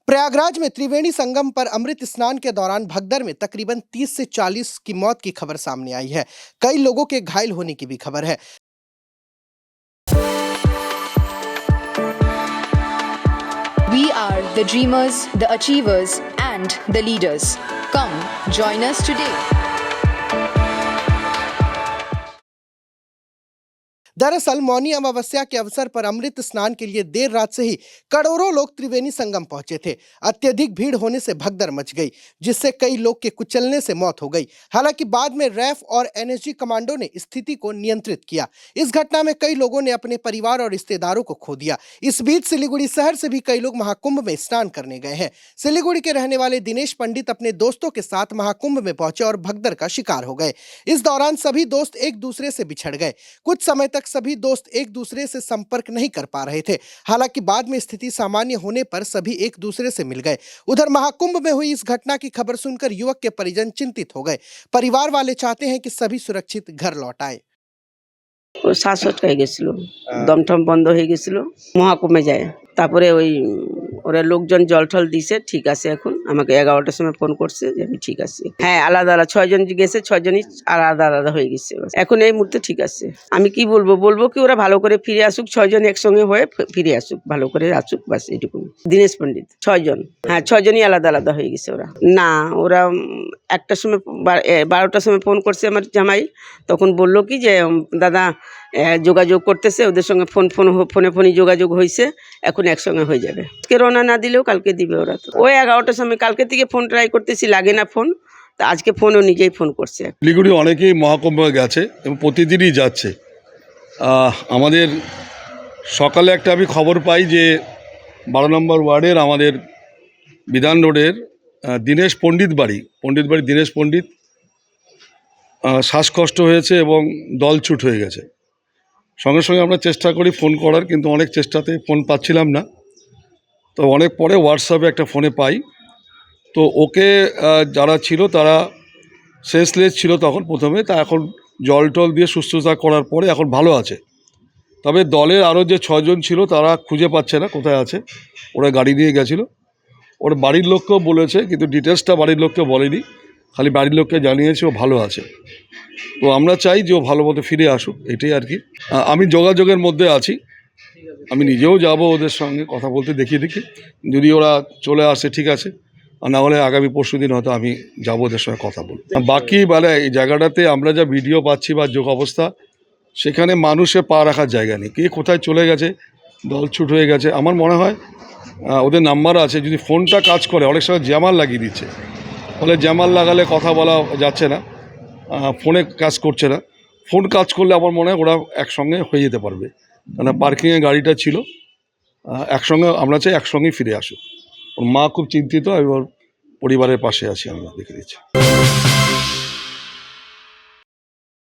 प्रयागराज में त्रिवेणी संगम पर अमृत स्नान के दौरान भगदड़ में तकरीबन 30 से 40 की मौत की खबर सामने आई है। कई लोगों के घायल होने की भी खबर है। We are the dreamers, the achievers, and the leaders. Come, join us today. दरअसल मौनी अमावस्या के अवसर पर अमृत स्नान के लिए देर रात से ही करोड़ों लोग त्रिवेणी संगम पहुंचे थे। अत्यधिक भीड़ होने से भगदड़ मच गई, जिससे कई लोग के कुचलने से मौत हो गई। हालांकि बाद में रैफ और एनएसजी कमांडो ने स्थिति को नियंत्रित किया। इस घटना में कई लोगों ने अपने परिवार और रिश्तेदारों को खो दिया। इस बीच सिलीगुड़ी शहर से भी कई लोग महाकुंभ में स्नान करने गए हैं। सिलीगुड़ी के रहने वाले दिनेश पंडित अपने दोस्तों के साथ महाकुंभ में पहुंचे और भगदड़ का शिकार हो गए। इस दौरान सभी दोस्त एक दूसरे से बिछड़ गए। कुछ समय तक सभी दोस्त एक दूसरे से संपर्क नहीं कर पा रहे थे। हालांकि बाद में स्थिति सामान्य होने पर सभी एक दूसरे से मिल गए। उधर महाकुंभ में हुई इस घटना की खबर सुनकर युवक के परिजन चिंतित हो गए। परिवार वाले चाहते हैं कि सभी सुरक्षित घर लौट आए। শ্বাসকষ্ট হয়ে গেছিল, দমঠম বন্ধ হয়ে গেছিল, মহাকুমে যায়। তারপরে ওই ওরা লোকজন জল টল দিছে, ঠিক আছে। এখন আমাকে 11টার সময় ফোন করছে যে আমি ঠিক আছি। হ্যাঁ, আলাদা আলাদা 6 জন গেছে, 6 জনই আলাদা আলাদা হয়ে গেছে। এখন এই মুহূর্তে ঠিক আছে। আমি কি বলবো কি ওরা ভালো করে ফিরে আসুক, 6 জন একসঙ্গে হয়ে ফিরে আসুক, ভালো করে আসুক, বাস এটুকু। দিনেশ পণ্ডিত 6 জন, হ্যাঁ 6 জনই আলাদা আলাদা হয়ে গেছে। ওরা না, ওরা একটার সময় 12টার সময় ফোন করছে আমার জামাই। তখন বললো কি যে দাদা যোগাযোগ করতেছে, ওদের সঙ্গে ফোনে যোগাযোগ হয়েছে, এখন একসঙ্গে হয়ে যাবে। আজকে রওনা না দিলেও কালকে দিবে ওরা। তো ওই 11টার সময় কালকে থেকে ফোন ট্রাই করতেছি, লাগে না ফোন। তা আজকে ফোনও নিজেই ফোন করছে। শিলিগুড়ি অনেকেই মহাকুম্ভে গেছে এবং প্রতিদিনই যাচ্ছে। আমাদের সকালে একটা আমি খবর পাই যে 12 নম্বর ওয়ার্ডের আমাদের বিধান রোডের দীনেশ পণ্ডিত বাড়ি দীনেশ পণ্ডিত শ্বাসকষ্ট হয়েছে এবং দলছুট হয়ে গেছে। সঙ্গে সঙ্গে আমরা চেষ্টা করি ফোন করার, কিন্তু অনেক চেষ্টাতে ফোন পাচ্ছিলাম না। তো অনেক পরে হোয়াটসঅ্যাপে একটা ফোনে পাই। তো ওকে যারা ছিল তারা সেন্সলেস ছিল তখন প্রথমে, তা এখন জল টল দিয়ে সুস্থতা করার পরে এখন ভালো আছে। তবে দলের আরও যে 6 জন ছিল তারা খুঁজে পাচ্ছে না কোথায় আছে। ওরা গাড়ি নিয়ে গেছিলো, ওর বাড়ির লোককেও বলেছে, কিন্তু ডিটেলসটা বাড়ির লোককে বলেনি, খালি বাড়ির লোককে জানিয়েছে ও ভালো আছে। তো আমরা চাই যে ও ভালো মতো ফিরে আসুক, এটাই আর কি। আমি যোগাযোগের মধ্যে আছি, আমি নিজেও যাব ওদের সঙ্গে কথা বলতে, দেখি যদি ওরা চলে আসে ঠিক আছে, আর না হলে আগামী পরশুদিন হয়তো আমি যাবো ওদের সঙ্গে কথা বলবো। বাকি মানে এই জায়গাটাতে আমরা যা ভিডিও পাচ্ছি বা যোগ অবস্থা, সেখানে মানুষের পা রাখার জায়গা নেই। কে কোথায় চলে গেছে, দলছুট হয়ে গেছে। আমার মনে হয় ওদের নাম্বার আছে, যদি ফোনটা কাজ করে, অনেক সময় জ্যামার লাগিয়ে দিচ্ছে, ফলে জ্যামার লাগালে কথা বলা যাচ্ছে না, ফোনে কাজ করছে না। ফোন কাজ করলে আমার মনে হয় ওরা একসঙ্গে হয়ে যেতে পারবে, কারণ পার্কিংয়ে গাড়িটা ছিল একসঙ্গে। আমরা চাই একসঙ্গেই ফিরে আসুক। ওর মা খুব চিন্তিত, আমি ওর পরিবারের পাশে আছি, আমরা দেখে দিচ্ছি।